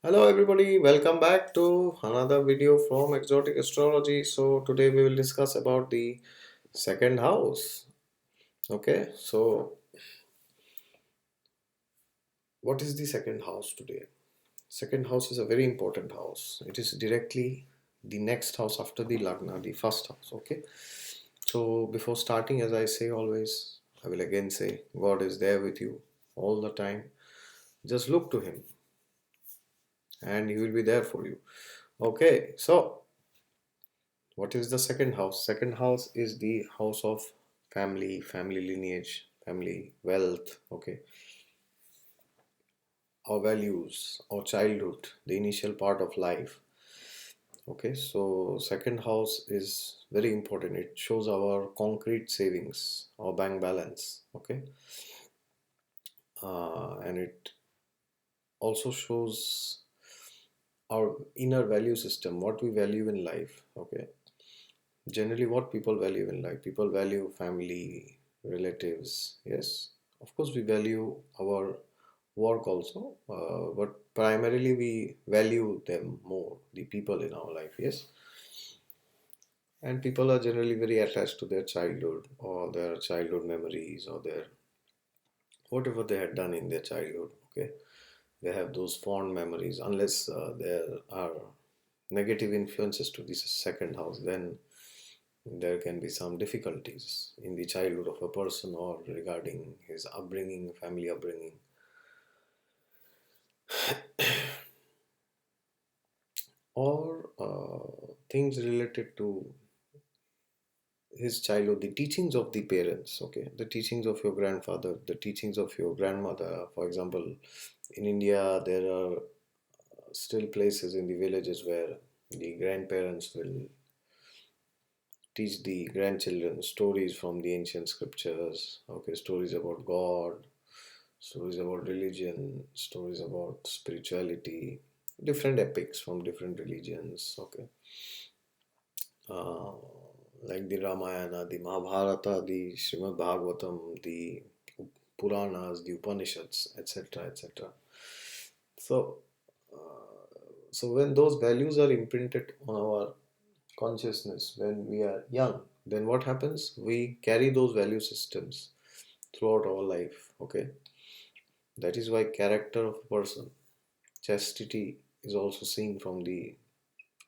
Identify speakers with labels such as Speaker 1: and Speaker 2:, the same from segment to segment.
Speaker 1: Hello everybody, welcome back to another video from Exotic Astrology. So today we will discuss about the second house. Okay, so what is the second house today? Second house is a very important house. It is directly the next house after the Lagna, the first house. Okay, so before starting, as I say always, I will again say God is there with you all the time. Just look to Him and He will be there for you. Okay, so what is the second house? Second house is the house of family, family lineage, family wealth, okay, our values, our childhood, the initial part of life. Okay, so second house is very important. It shows our concrete savings, our bank balance, okay, and it also shows our inner value system, what we value in life, okay. Generally, what people value in life, people value family, relatives, yes, of course we value our work also, but primarily we value them more, the people in our life, yes. And people are generally very attached to their childhood or their childhood memories or their whatever they had done in their childhood, okay. They have those fond memories. Unless there are negative influences to this second house, then there can be some difficulties in the childhood of a person or regarding his upbringing, family upbringing, or things related to his childhood, the teachings of the parents, okay, the teachings of your grandfather, the teachings of your grandmother. For example, in India, there are still places in the villages where the grandparents will teach the grandchildren stories from the ancient scriptures, okay, stories about God, stories about religion, stories about spirituality, different epics from different religions, okay. Uh, like the Ramayana, the Mahabharata, the Srimad Bhagavatam, the Puranas, the Upanishads, etc., etc. So, so when those values are imprinted on our consciousness when we are young, then what happens? We carry those value systems throughout our life. Okay, that is why character of a person, chastity is also seen from the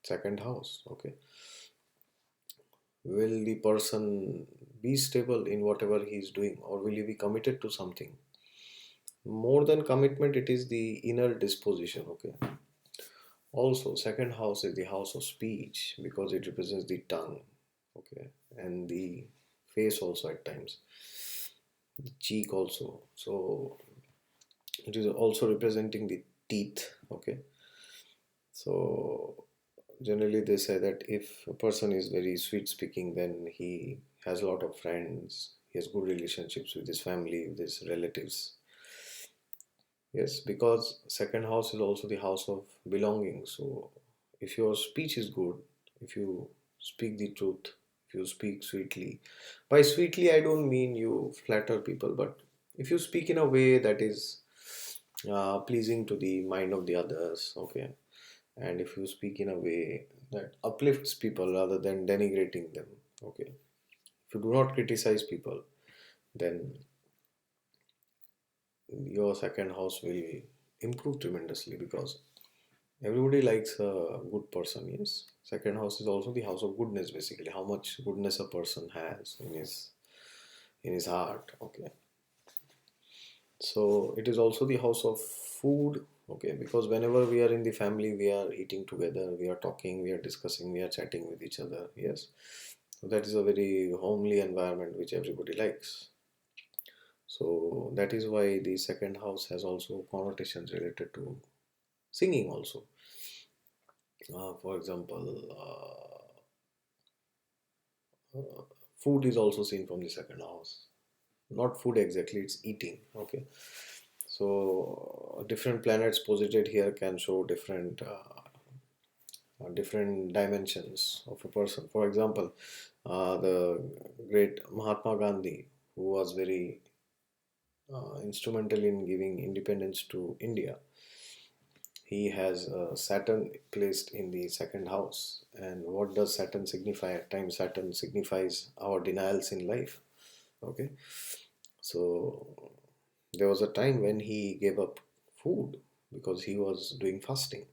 Speaker 1: second house. Okay, will the person be stable in whatever he is doing, or will he be committed to something? More than commitment, it is the inner disposition. Okay, also second house is the house of speech because it represents the tongue, okay, and the face also at times, the cheek also. So it is also representing the teeth, okay. So generally they say that if a person is very sweet speaking, then he has a lot of friends, he has good relationships with his family, with his relatives. Yes, because second house is also the house of belonging. So if your speech is good, if you speak the truth, if you speak sweetly, by sweetly I don't mean you flatter people, but if you speak in a way that is pleasing to the mind of the others, okay, and if you speak in a way that uplifts people rather than denigrating them, okay, if you do not criticize people, then your second house will improve tremendously because everybody likes a good person, yes. Second house is also the house of goodness, basically, how much goodness a person has in his heart, okay. So it is also the house of food, okay, because whenever we are in the family, we are eating together, we are talking, we are discussing, we are chatting with each other, yes. So that is a very homely environment which everybody likes. So that is why the second house has also connotations related to singing also. For example, food is also seen from the second house. Not food exactly, it's eating. Okay. So different planets posited here can show different dimensions of a person. For example, the great Mahatma Gandhi, who was very instrumental in giving independence to India, he has Saturn placed in the second house. And what does Saturn signify? At times, Saturn signifies our denials in life. Okay, so there was a time when he gave up food because he was doing fasting.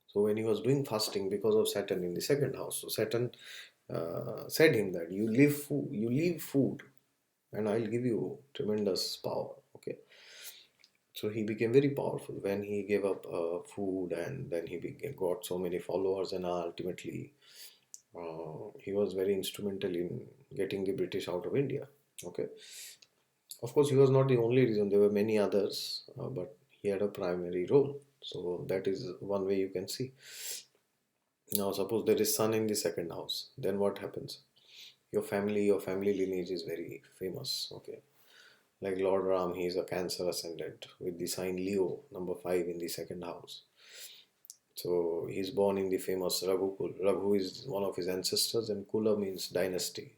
Speaker 1: So when he was doing fasting because of Saturn in the second house, so Saturn said him that you leave food, and I'll give you tremendous power. Okay, so he became very powerful when he gave up food, and then got so many followers, and ultimately he was very instrumental in getting the British out of India. Okay, of course, he was not the only reason. There were many others, but he had a primary role. So that is one way you can see. Now, suppose there is Sun in the second house, then what happens? Your family lineage is very famous. Okay, like Lord Ram, he is a Cancer ascendant with the sign Leo, number 5 in the second house. So he's born in the famous Raghukul. Raghu is one of his ancestors, and Kula means dynasty.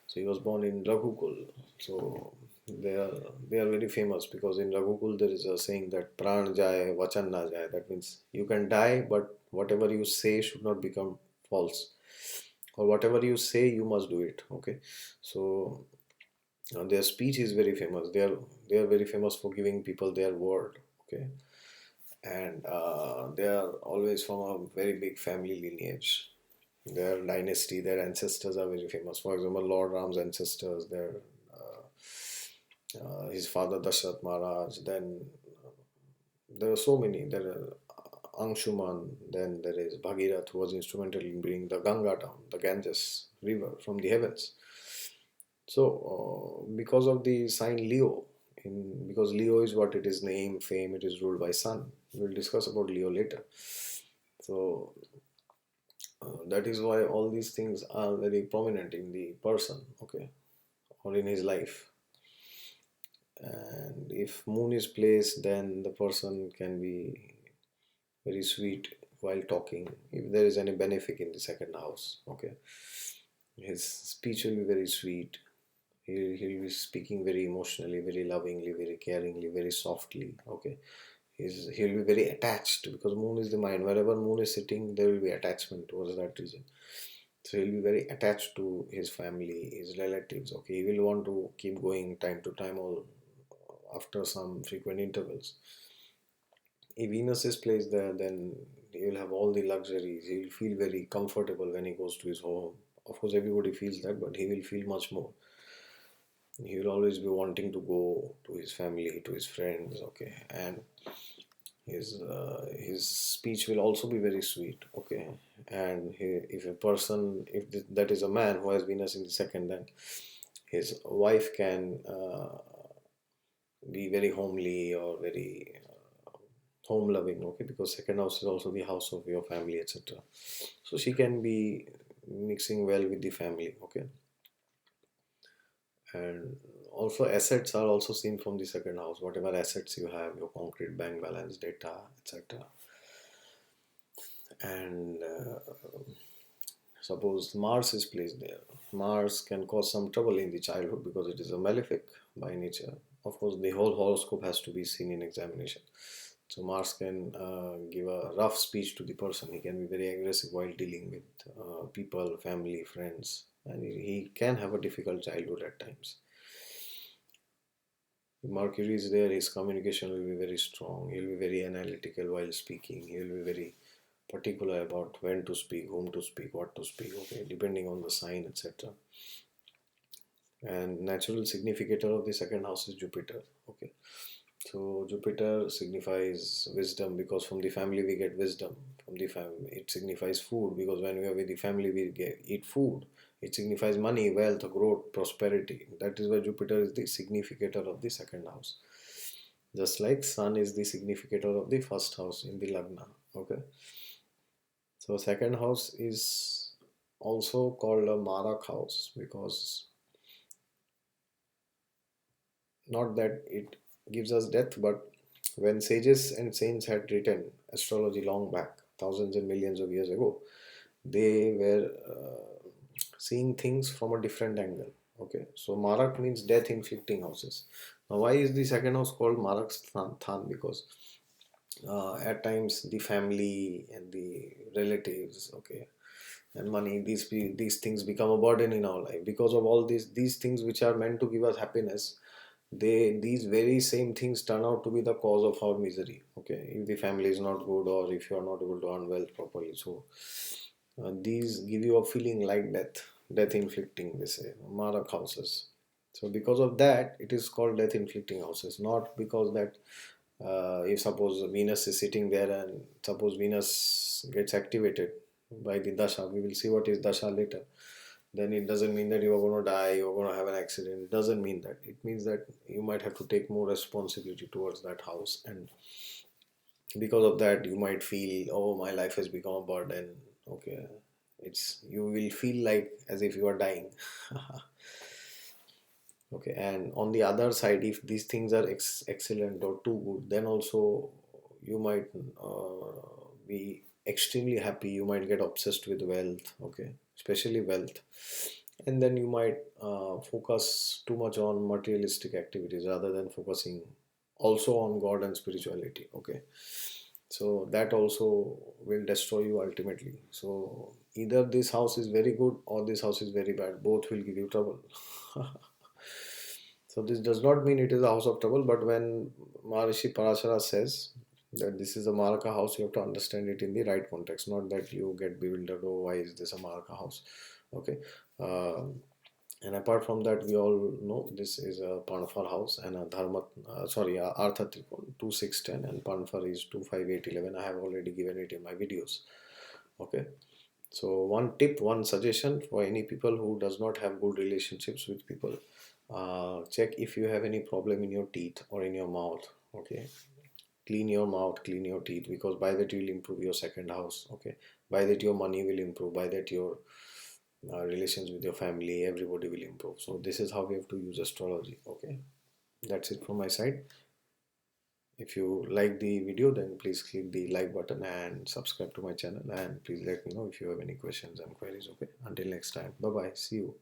Speaker 1: So he was born in Raghukul. So they are they are very famous because in Raghukul there is a saying that Pran Jai, Vachan Na Jai. That means you can die, but whatever you say should not become false. Or whatever you say, you must do it. Okay. So their speech is very famous. They are very famous for giving people their word. Okay, and they are always from a very big family lineage. Their dynasty, their ancestors are very famous. For example, Lord Ram's ancestors, his father Dashrath Maharaj. Then there are so many. There are Anshuman. Then there is Bhagirath, who was instrumental in bringing the Ganga down, the Ganges river from the heavens. So, because of the sign Leo, because Leo is what it is, name, fame, it is ruled by Sun. We'll discuss about Leo later. So, that is why all these things are very prominent in the person, okay, or in his life. And if Moon is placed, then the person can be very sweet while talking. If there is any benefic in the second house, okay, his speech will be very sweet. He'll be speaking very emotionally, very lovingly, very caringly, very softly. Okay, he'll be very attached because Moon is the mind. Wherever Moon is sitting, there will be attachment towards that region. So he'll be very attached to his family, his relatives. Okay, he will want to keep going time to time or after some frequent intervals. If Venus is placed there, then he will have all the luxuries. He will feel very comfortable when he goes to his home. Of course, everybody feels that, but he will feel much more. He will always be wanting to go to his family, to his friends. Okay, and his speech will also be very sweet. Okay, and if a person, if that is a man who has Venus in the second, then his wife can be very homely or very home loving. Okay, because second house is also the house of your family, etc. So she can be mixing well with the family. Okay, and also assets are also seen from the second house. Whatever assets you have, your concrete bank balance, data, etc. And suppose Mars is placed there. Mars can cause some trouble in the childhood because it is a malefic by nature. Of course, the whole horoscope has to be seen in examination. So Mars can give a rough speech to the person. He can be very aggressive while dealing with people, family, friends, and he can have a difficult childhood at times. If Mercury is there, his communication will be very strong. He'll be very analytical while speaking. He'll be very particular about when to speak, whom to speak, what to speak, okay, depending on the sign, etc. And natural significator of the second house is Jupiter. Okay, so Jupiter signifies wisdom because from the family we get wisdom. From the family, it signifies food because when we are with the family we eat food. It signifies money, wealth, growth, prosperity. That is why Jupiter is the significator of the second house. Just like Sun is the significator of the first house in the Lagna. Okay. So second house is also called a Marak house because not that it gives us death, but when sages and saints had written astrology long back, thousands and millions of years ago, they were seeing things from a different angle. Okay, so Marak means death inflicting houses. Now, why is the second house called Marak Than? Because At times the family and the relatives, okay, and money, these things become a burden in our life because of all these things which are meant to give us happiness. These very same things turn out to be the cause of our misery, okay, if the family is not good or if you are not able to earn wealth properly. So these give you a feeling like death inflicting, they say, marak houses. So because of that it is called death inflicting houses, not because that if suppose Venus is sitting there and suppose Venus gets activated by the dasha, we will see what is dasha later. Then it doesn't mean that you are going to die, you're going to have an accident. It doesn't mean that. It means that you might have to take more responsibility towards that house, and because of that, you might feel, oh, my life has become a burden. Okay, you will feel like as if you are dying. Okay, and on the other side, if these things are excellent or too good, then also you might be extremely happy. You might get obsessed with wealth, okay, especially wealth, and then you might focus too much on materialistic activities rather than focusing also on God and spirituality, okay. So that also will destroy you ultimately. So either this house is very good or this house is very bad. Both will give you trouble. So this does not mean it is a house of trouble, but when Maharishi Parashara says that this is a Maraka house, you have to understand it in the right context, not that you get bewildered, oh, why is this a Maraka house? Okay. And apart from that, we all know this is a Panfar house and a Dharma, Artha Trikon 2610 and Panfar is 25811. I have already given it in my videos. Okay. So one tip, one suggestion for any people who does not have good relationships with people, check if you have any problem in your teeth or in your mouth. Okay, clean your mouth, clean your teeth, because by that you will improve your second house. Okay, by that your money will improve, by that your relations with your family, everybody will improve. So this is how we have to use astrology. Okay, that's it from my side. If you like the video, then please click the like button and subscribe to my channel, and please let me know if you have any questions and queries. Okay, until next time, bye bye, see you.